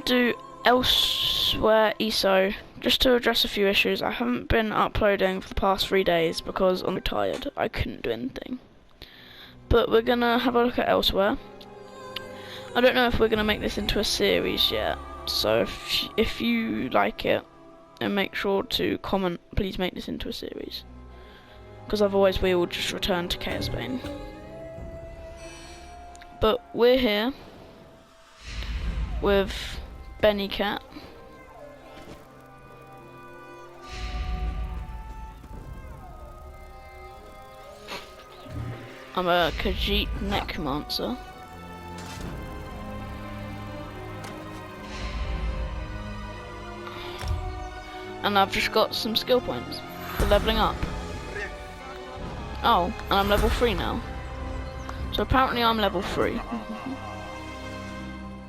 do elsewhere ESO, just to address a few issues. I haven't been uploading for the past 3 days because I'm tired. I couldn't do anything. But we're gonna have a look at elsewhere. I don't know if we're gonna make this into a series yet. So if you like it, and make sure to comment, please make this into a series. Because otherwise we will just return to Chaos Bane. But we're here with Benny Cat. I'm a Khajiit Necromancer. And I've just got some skill points for leveling up. Oh, and I'm level 3 now. So apparently I'm level 3.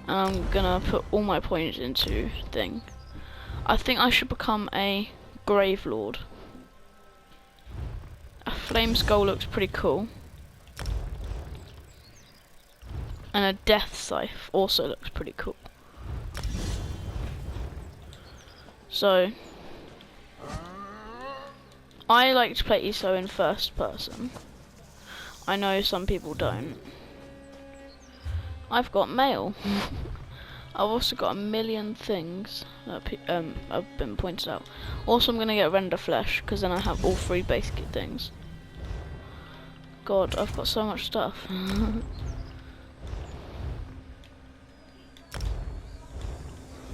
And I'm gonna put all my points into thing. I think I should become a Grave Lord. A Flame Skull looks pretty cool. And a Death Scythe also looks pretty cool. So I like to play ESO in first person. I know some people don't. I've got mail. I've also got a million things that have been pointed out. Also, I'm gonna get render flesh because then I have all 3 basic things. God, I've got so much stuff.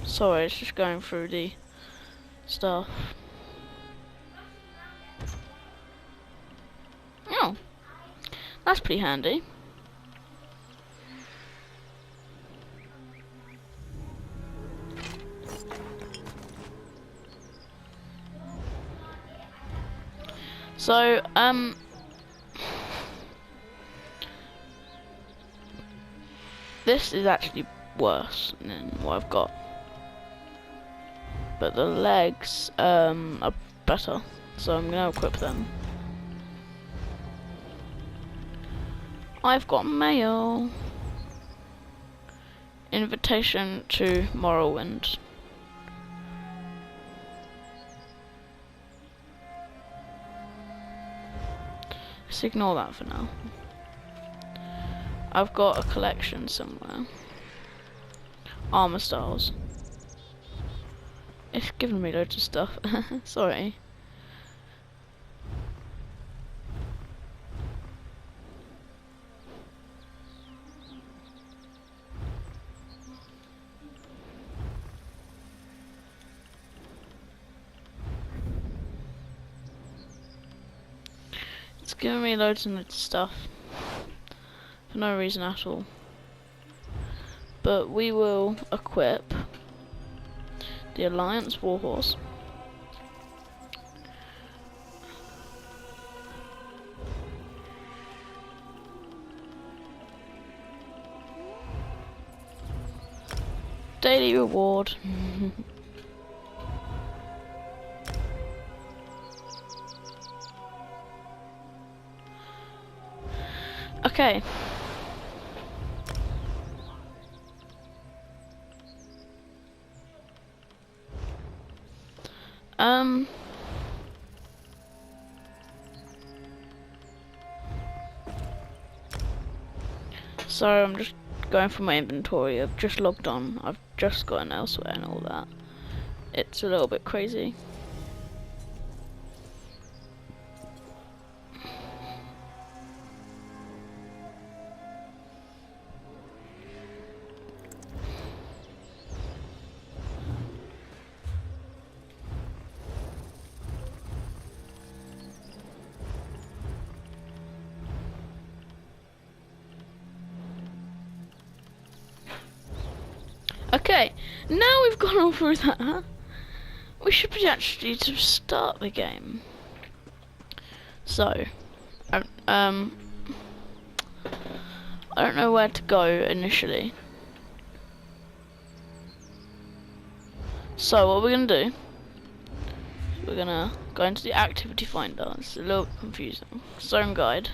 Sorry, it's just going through the stuff. Oh, that's pretty handy. So, this is actually worse than what I've got. But the legs, are better. So I'm gonna equip them. I've got mail. Invitation to Morrowind. Let's ignore that for now. I've got a collection somewhere. Armor styles. It's giving me loads of stuff. Sorry. It's giving me loads and loads of stuff for no reason at all. But we will equip the Alliance Warhorse. Daily reward. Okay. So I'm just going through my inventory. I've just logged on. I've just gotten elsewhere and all that. It's a little bit crazy. Okay, now we've gone all through that, we should be actually to start the game. So, I don't know where to go initially. So what we're gonna do, we're gonna go into the activity finder. It's a little bit confusing. Zone guide,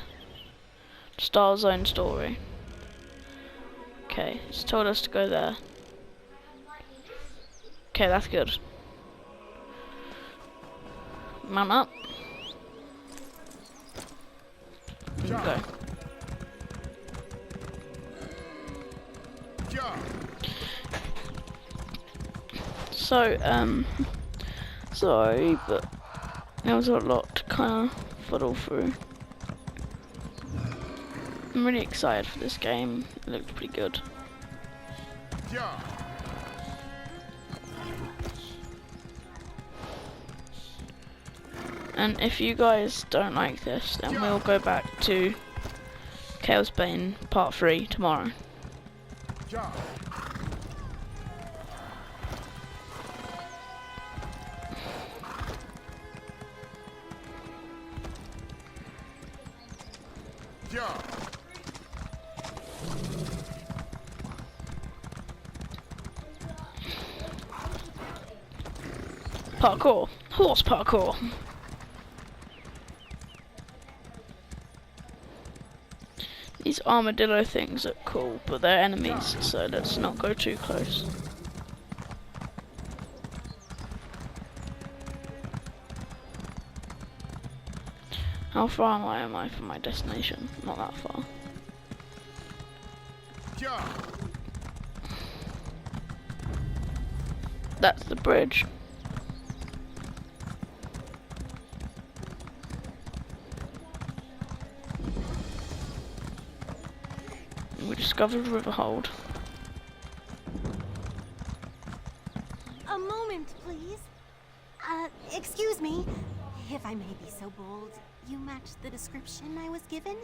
start zone story. Okay, it's told us to go there. Okay, that's good. Man up. Go. So, sorry, but there was a lot to kind of fuddle through. I'm really excited for this game. It looked pretty good. And if you guys don't like this, then we'll go back to Chaos Bane Part 3 tomorrow. Parkour. Horse parkour. These armadillo things look cool, but they're enemies, so let's not go too close. How far am I from my destination? Not that far. That's the bridge. We discovered Riverhold. A moment, please. Excuse me. If I may be so bold, you match the description I was given?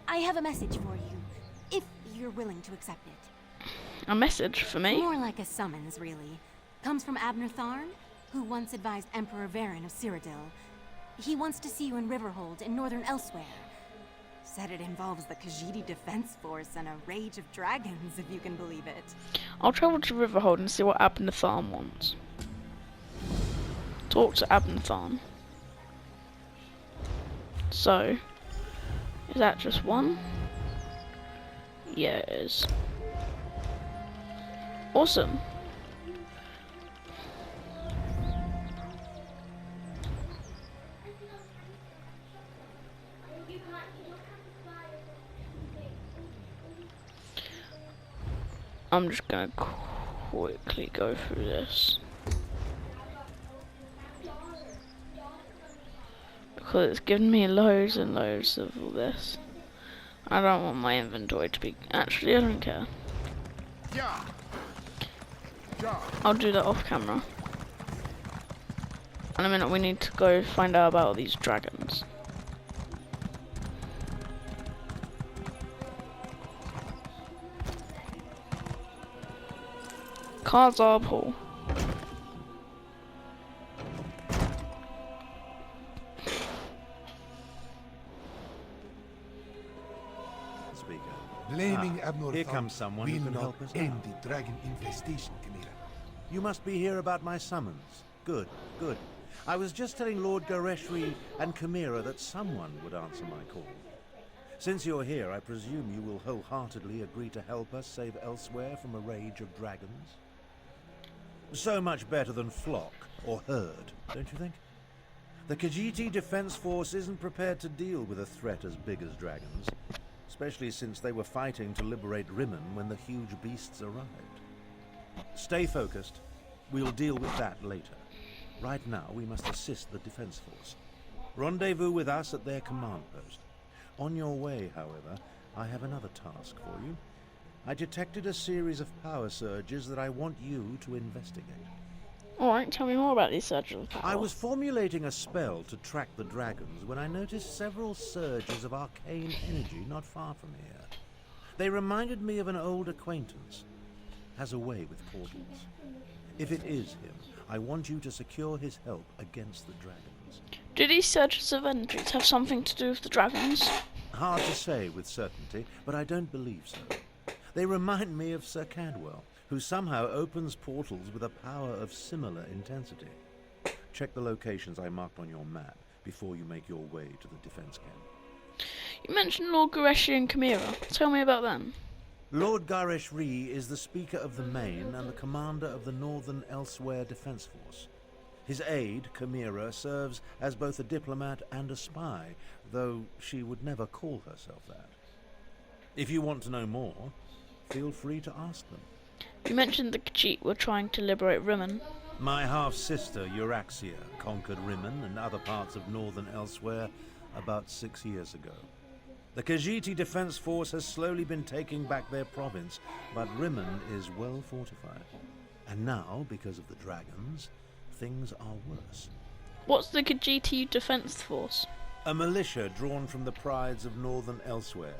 I have a message for you, if you're willing to accept it. A message for me? More like a summons, really. Comes from Abner Tharn, who once advised Emperor Varen of Cyrodiil. He wants to see you in Riverhold in northern Elsewhere. Said it involves the Khajiit Defense Force and a rage of dragons, if you can believe it. I'll travel to Riverhold and see what Abner Tharn wants. Talk to Abner Tharn. So, is that just one? Yeah, it is. Awesome. I'm just gonna quickly go through this. Because it's given me loads and loads of all this. I don't want my inventory to be... Actually, I don't care. I'll do that off camera. In a minute we need to go find out about these dragons. Khazar Pool. Blaming Abnor here comes someone who can help us end out. the dragon infestation, Chimera. You must be here about my summons. Good, good. I was just telling Lord Gareshri and Chimera that someone would answer my call. Since you're here, I presume you will wholeheartedly agree to help us save Elsewhere from a rage of dragons? So much better than flock or herd, don't you think? The Khajiit Defense Force isn't prepared to deal with a threat as big as dragons, especially since they were fighting to liberate Rimmon when the huge beasts arrived. Stay focused. We'll deal with that later. Right now, we must assist the Defense Force. Rendezvous with us at their command post. On your way, however, I have another task for you. I detected a series of power surges that I want you to investigate. Alright, tell me more about these surges of power. I was formulating a spell to track the dragons when I noticed several surges of arcane energy not far from here. They reminded me of an old acquaintance. Has a way with portals. If it is him, I want you to secure his help against the dragons. Do these surges of energies have something to do with the dragons? Hard to say with certainty, but I don't believe so. They remind me of Sir Cadwell, who somehow opens portals with a power of similar intensity. Check the locations I marked on your map before you make your way to the defense camp. You mentioned Lord Gareshri and Chimera. Tell me about them. Lord Garesh Ree is the Speaker of the Main and the Commander of the Northern Elsewhere Defense Force. His aide, Chimera, serves as both a diplomat and a spy, though she would never call herself that. If you want to know more, feel free to ask them. You mentioned the Khajiit were trying to liberate Rimmon. My half-sister, Euraxia, conquered Rimmon and other parts of Northern Elsewhere about 6 years ago. The Khajiiti Defense Force has slowly been taking back their province, but Rimmon is well fortified. And now, because of the dragons, things are worse. What's the Khajiiti Defense Force? A militia drawn from the prides of Northern Elsewhere.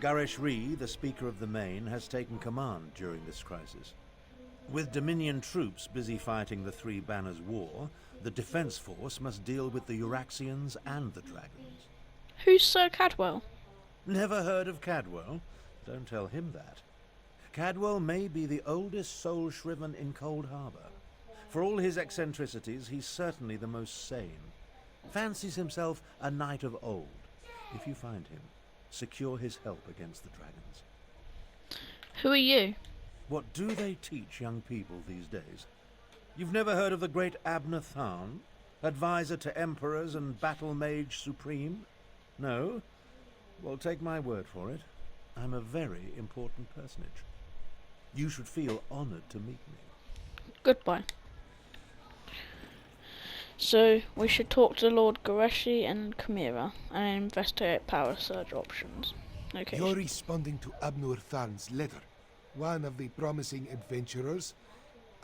Garesh Ree, the Speaker of the Main, has taken command during this crisis. With Dominion troops busy fighting the Three Banners War, the Defense Force must deal with the Euraxians and the dragons. Who's Sir Cadwell? Never heard of Cadwell? Don't tell him that. Cadwell may be the oldest soul shriven in Cold Harbor. For all his eccentricities, he's certainly the most sane. Fancies himself a knight of old. If you find him, secure his help against the dragons. Who are you? What do they teach young people these days? You've never heard of the great Abner Tharn, advisor to emperors and battle mage supreme? No? Well, take my word for it. I'm a very important personage. You should feel honored to meet me. Goodbye. So, we should talk to Lord Gareshi and Chimera and investigate power surge options. Okay. You're responding to Abnur Tharn's letter. One of the promising adventurers.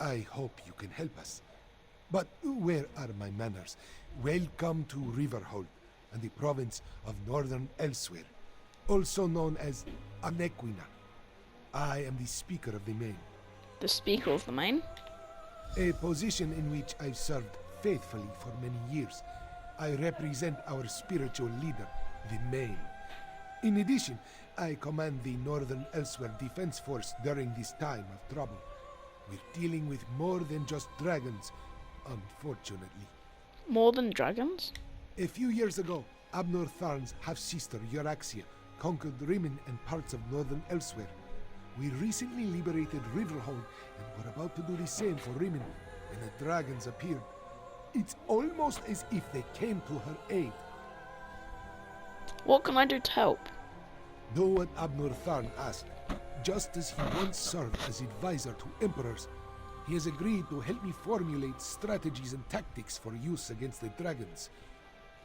I hope you can help us. But where are my manners? Welcome to Riverhold and the province of Northern Elsewhere, also known as Anequina. I am the Speaker of the Main. The Speaker of the Main? A position in which I've served faithfully for many years. I represent our spiritual leader, the Main. In addition, I command the Northern Elsewhere Defense Force during this time of trouble. We're dealing with more than just dragons, unfortunately. More than dragons? A few years ago, Abnur Tharn's half-sister Euraxia conquered Rimmon and parts of Northern Elsewhere. We recently liberated Riverhold and were about to do the same for Rimmon when the dragons appeared. It's almost as if they came to her aid. What can I do to help? Do what Abnur Tharn asked. Just as he once served as advisor to emperors, he has agreed to help me formulate strategies and tactics for use against the dragons.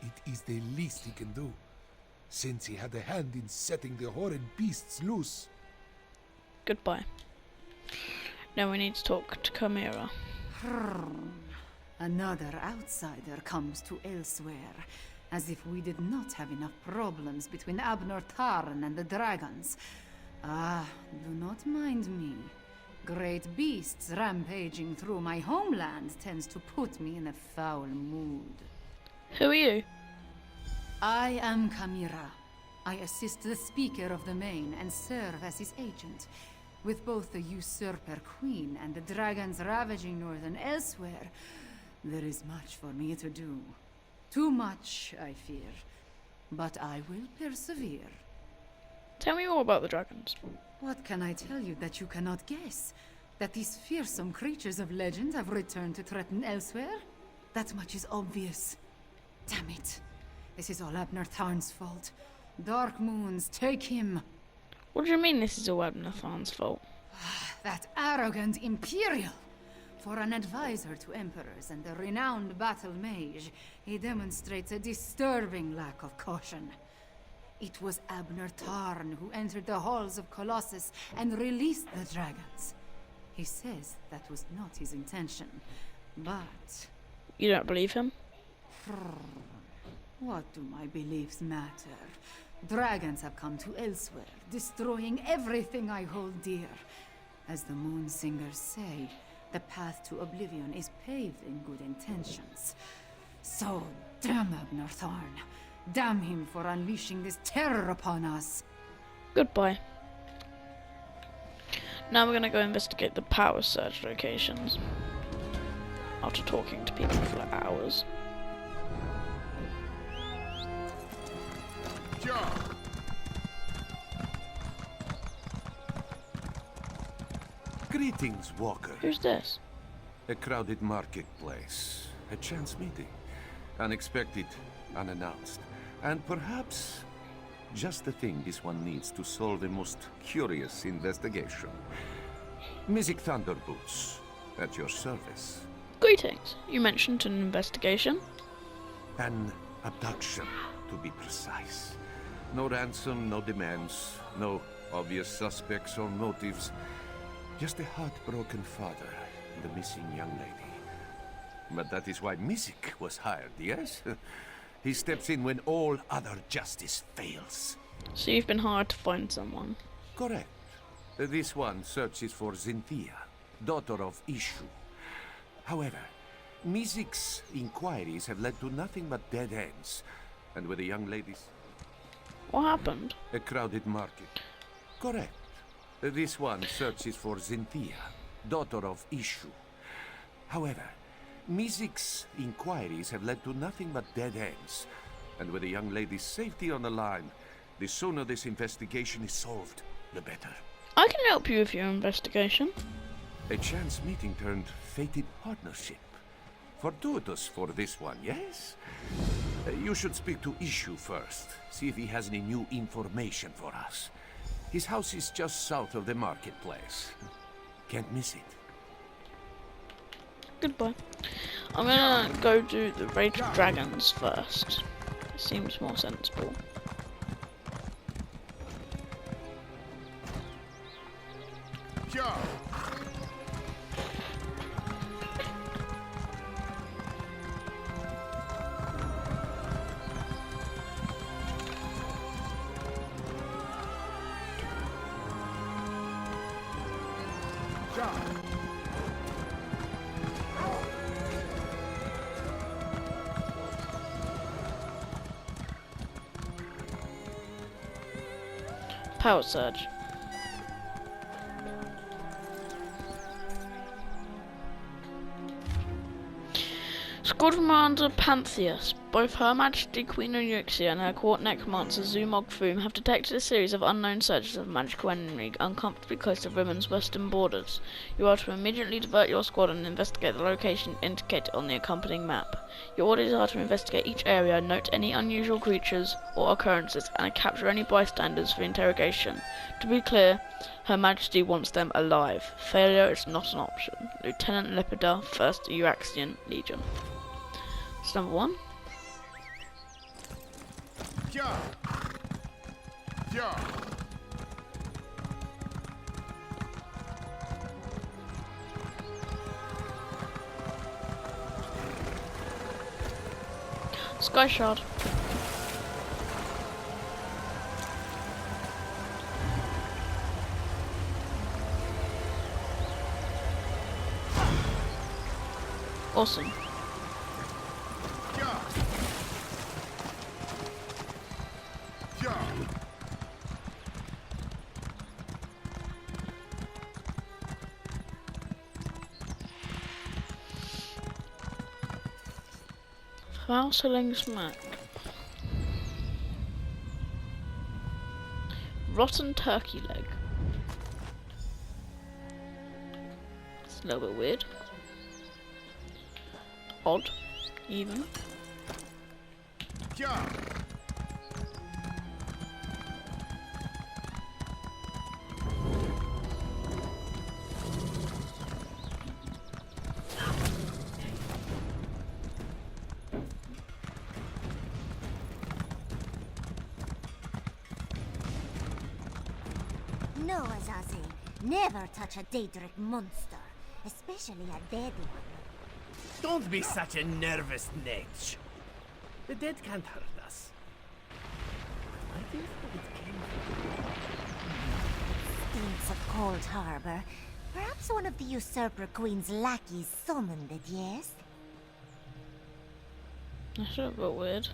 It is the least he can do, since he had a hand in setting the horrid beasts loose. Goodbye. Now we need to talk to Chimera. Another outsider comes to Elsewhere, as if we did not have enough problems between Abnur Tharn and the dragons. Ah, do not mind me. Great beasts rampaging through my homeland tends to put me in a foul mood. Who are you? I am Chimera. I assist the Speaker of the Main and serve as his agent. With both the usurper queen and the dragons ravaging Northern Elsewhere, there is much for me to do. Too much, I fear. But I will persevere. Tell me more about the dragons. What can I tell you that you cannot guess? That these fearsome creatures of legend have returned to threaten Elsewhere? That much is obvious. Damn it. This is all Abnur Tharn's fault. Dark Moons, take him! What do you mean this is all Abnur Tharn's fault? That arrogant Imperial! For an advisor to emperors and a renowned battle mage, he demonstrates a disturbing lack of caution. It was Abnur Tharn who entered the halls of Colossus and released the dragons. He says that was not his intention, but... You don't believe him? What do my beliefs matter? Dragons have come to Elsewhere, destroying everything I hold dear. As the Moon Singers say, the path to oblivion is paved in good intentions. So, damn Abnur Tharn. Damn him for unleashing this terror upon us. Goodbye. Now we're gonna go investigate the power surge locations. After talking to people for like hours. Greetings, Walker. Who's this? A crowded marketplace. A chance meeting. Unexpected, unannounced. And perhaps just the thing this one needs to solve a most curious investigation. Mystic Thunderboots, at your service. Greetings. You mentioned an investigation. An abduction, to be precise. No ransom, no demands, no obvious suspects or motives. Just a heartbroken father and a missing young lady. But that is why Mystic was hired, yes? He steps in when all other justice fails. So you've been hired to find someone. Correct. This one searches for Xynthia, daughter of Ishu. However, Mystic's inquiries have led to nothing but dead ends. And with the young lady's... What happened? A crowded market. Correct. This one searches for Xynthia, daughter of Ishu. However, Mystic's inquiries have led to nothing but dead ends. And with the young lady's safety on the line, the sooner this investigation is solved, the better. I can help you with your investigation. A chance meeting turned fated partnership. Fortuitous for this one, yes? You should speak to Ishu first. See if he has any new information for us. His house is just south of the marketplace. Can't miss it. Goodbye. I'm gonna go do the Rage of Dragons first. It seems more sensible. Power Surge. Squad Commander Pantheus. Both Her Majesty Queen Euryxia and her court necromancer Zumog Foom have detected a series of unknown searches of magical enemy uncomfortably close to Rimmond's western borders. You are to immediately divert your squad and investigate the location indicated on the accompanying map. Your orders are to investigate each area, note any unusual creatures or occurrences, and capture any bystanders for interrogation. To be clear, Her Majesty wants them alive. Failure is not an option. Lieutenant Lepida, 1st Euryxian Legion. That's number 1. Sky Shard. Awesome. Foul-selling smack. Rotten turkey leg. It's a little bit weird. Odd, even. No, Azazi. Never touch a Daedric monster, especially a dead one. Don't be such a nervous netch. The dead can't hurt us. I think it came Stinks of Cold Harbor. Perhaps one of the Usurper Queen's lackeys summoned it, yes? That's a little bit weird.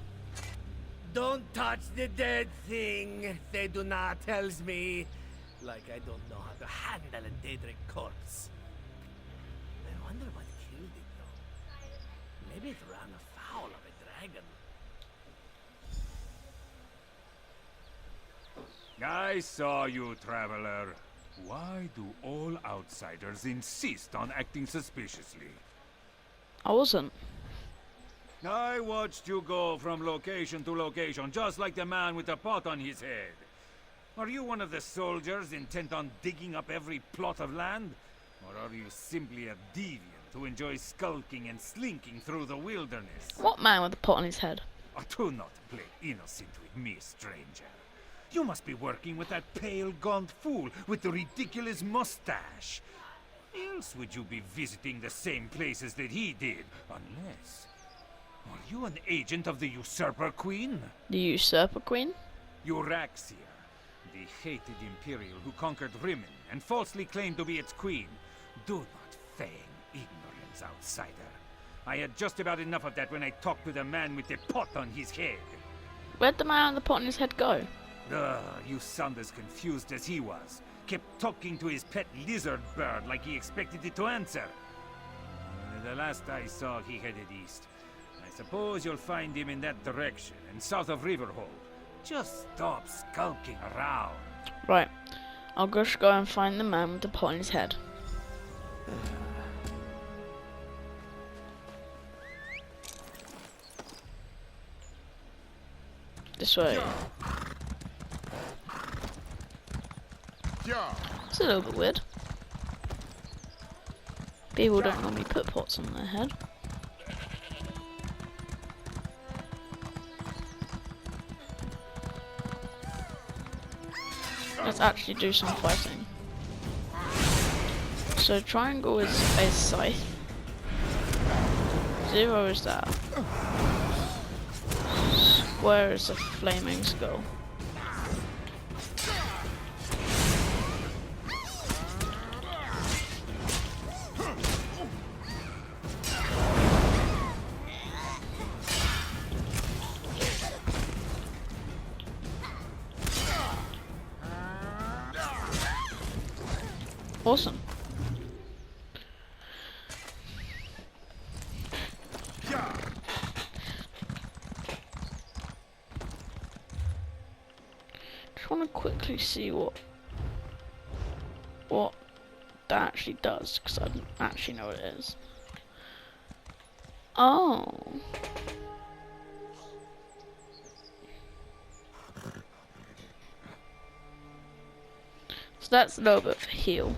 Don't touch the dead thing, they do not tells me. Like I don't know how to handle a Daedric corpse. I wonder what killed it though. Maybe it ran afoul of a dragon. I saw you, traveler. Why do all outsiders insist on acting suspiciously? I wasn't. I watched you go from location to location, just like the man with the pot on his head. Are you one of the soldiers intent on digging up every plot of land? Or are you simply a deviant who enjoys skulking and slinking through the wilderness? What man with a pot on his head? Oh, do not play innocent with me, stranger. You must be working with that pale, gaunt fool with the ridiculous mustache. Else would you be visiting the same places that he did? Unless... Are you an agent of the Usurper Queen? The Usurper Queen? Euraxia, the hated Imperial who conquered Rimmon and falsely claimed to be its queen. Do not feign ignorance, outsider. I had just about enough of that when I talked to the man with the pot on his head. Where'd the man with the pot on his head go? You sound as confused as he was. Kept talking to his pet lizard bird like he expected it to answer. The last I saw, he headed east. I suppose you'll find him in that direction, and south of Riverhold. Just stop skulking around. Right. I'll just go and find the man with the pot on his head. This way. It's a little bit weird. People don't normally put pots on their head. Let's actually do some fighting. So triangle is a scythe. 0 is that. Square is a flaming skull. Awesome. Just want to quickly see what that actually does, because I don't actually know what it is. Oh. So that's a little bit of a heal.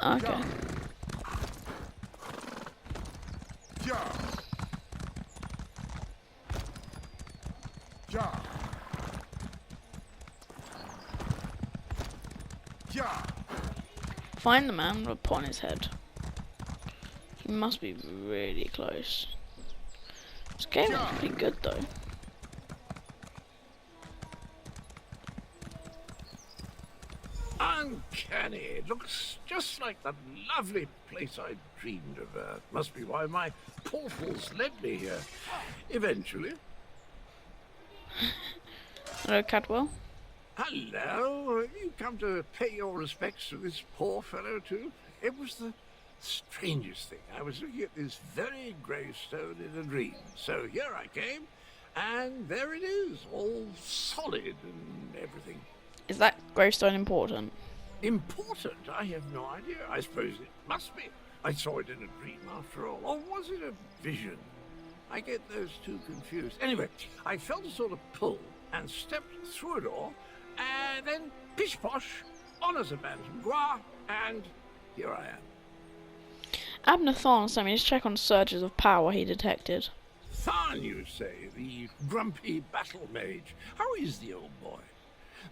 Okay. Find the man with a pot on his head. He must be really close. This game is pretty good though. Uncanny. It looks just like the lovely place I dreamed of. Must be why my portals led me here. Eventually. Hello, Cadwell. Hello. Have you come to pay your respects to this poor fellow too? It was the strangest thing. I was looking at this very gravestone in a dream. So here I came, and there it is, all solid and everything. Is that gravestone important? Important? I have no idea. I suppose it must be. I saw it in a dream after all. Or was it a vision? I get those two confused. Anyway, I felt a sort of pull and stepped through a door, and then pish-posh, honours abandoned, gua, and here I am. Abner Thorne sent me to check on surges of power he detected. Tharn, you say, the grumpy battle mage. How is the old boy?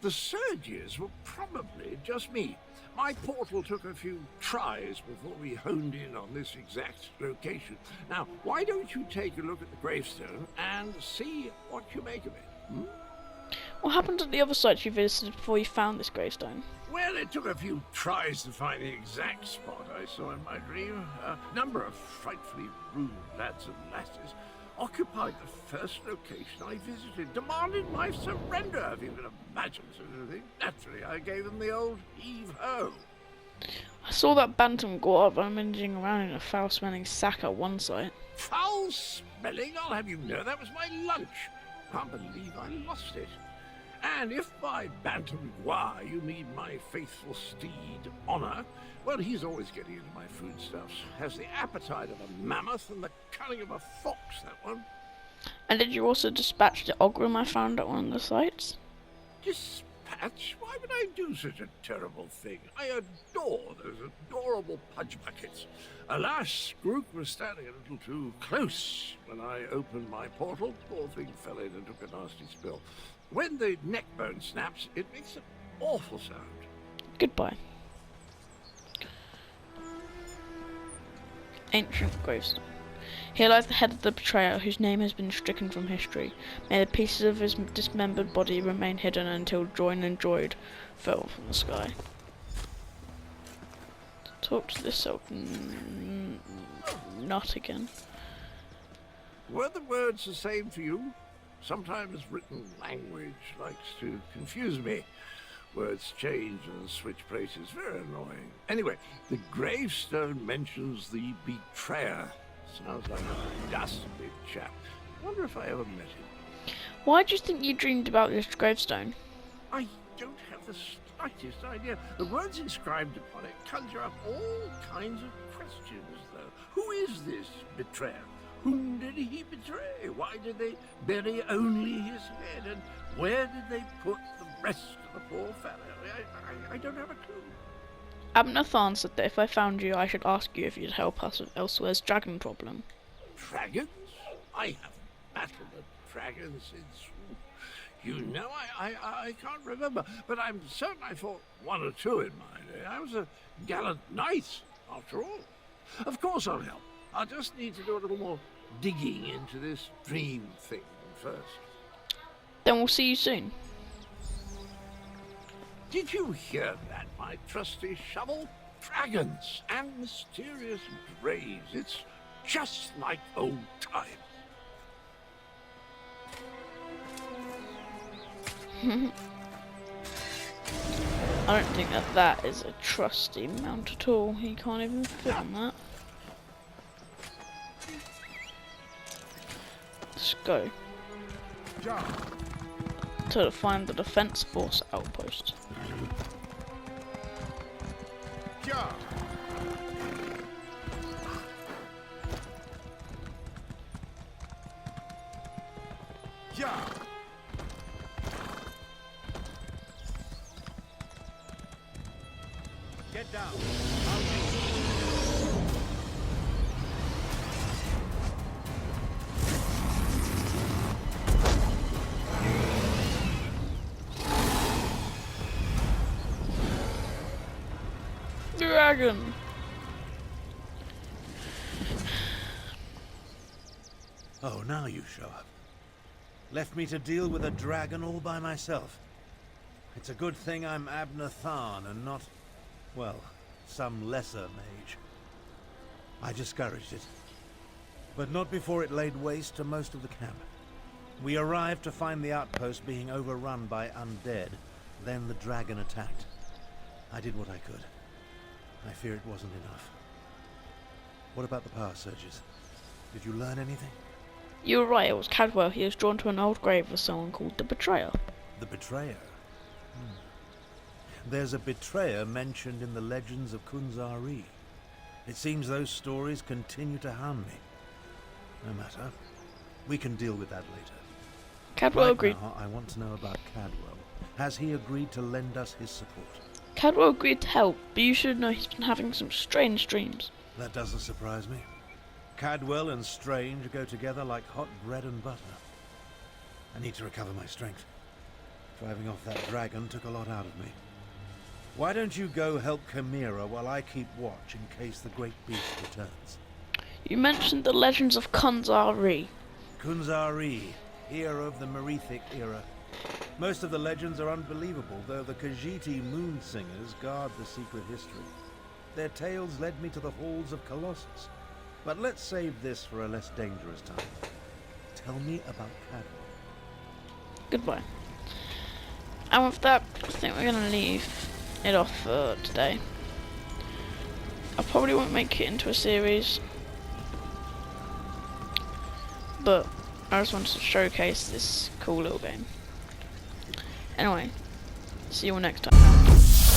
The surges were probably just me. My portal took a few tries before we honed in on this exact location. Now, why don't you take a look at the gravestone and see what you make of it? What happened at the other sites you visited before you found this gravestone? Well, it took a few tries to find the exact spot I saw in my dream. A number of frightfully rude lads and lasses occupied the first location I visited, demanded my surrender, if you can imagine such a thing. Naturally, I gave them the old heave-ho. saw that bantam guar rummaging around in a foul-smelling sack at one site. Foul smelling? I'll have you know that was my lunch. Can't believe I lost it. And if by bantam guar you mean my faithful steed, Honor, well, he's always getting into my foodstuffs. Has the appetite of a mammoth and the cunning of a fox, that one. And did you also dispatch the ogrim I found at one of the sites? Dispatch? Why would I do such a terrible thing? I adore those adorable pudge buckets. Alas, Grook was standing a little too close when I opened my portal. Poor thing fell in and took a nasty spill. When the neck bone snaps, it makes an awful sound. Goodbye. Ancient gravestone. Here lies the head of the betrayer, whose name has been stricken from history. May the pieces of his dismembered body remain hidden until joy and enjoyed fell from the sky. Talk to this old nut again. Were the words the same for you? Sometimes written language likes to confuse me. Words change and switch places. Very annoying. Anyway, the gravestone mentions the betrayer. Sounds like a dastardly chap. I wonder if I ever met him. Why do you think you dreamed about this gravestone? I don't have the slightest idea. The words inscribed upon it conjure up all kinds of questions, though. Who is this betrayer? Whom did he betray? Why did they bury only his head? And where did they put the rest of the poor fellow? I don't have a clue. Abnathan said that if I found you, I should ask you if you'd help us with Elsewhere's dragon problem. Dragons? I haven't battled a dragon since... You know, I can't remember, but I'm certain I fought one or two in my day. I was a gallant knight, after all. Of course I'll help. I'll just need to do a little more digging into this dream thing first. Then we'll see you soon. Did you hear that, my trusty shovel? Dragons and mysterious graves. It's just like old times. I don't think that is a trusty mount at all. He can't even fit on that. Let's go. To find the defense force outpost. Get down. Dragon! Oh, now you show up. Left me to deal with a dragon all by myself. It's a good thing I'm Abnathan and not, well, some lesser mage. I discouraged it. But not before it laid waste to most of the camp. We arrived to find the outpost being overrun by undead. Then the dragon attacked. I did what I could. I fear it wasn't enough. What about the power surges? Did you learn anything? You were right, it was Cadwell. He was drawn to an old grave of someone called the Betrayer. The Betrayer? There's a betrayer mentioned in the legends of Kunzari. It seems those stories continue to harm me. No matter. We can deal with that later. Cadwell agreed. Now, I want to know about Cadwell. Has he agreed to lend us his support? Cadwell agreed to help, but you should know he's been having some strange dreams. That doesn't surprise me. Cadwell and Strange go together like hot bread and butter. I need to recover my strength. Driving off that dragon took a lot out of me. Why don't you go help Chimera while I keep watch in case the great beast returns? You mentioned the legends of Kunzari. Kunzari, hero of the Merethic era. Most of the legends are unbelievable, though the Khajiit moon singers guard the secret history. Their tales led me to the halls of Colossus. But let's save this for a less dangerous time. Tell me about Cadwell. Goodbye. And with that, I think we're going to leave it off for today. I probably won't make it into a series, but I just wanted to showcase this cool little game. Anyway, see you all next time.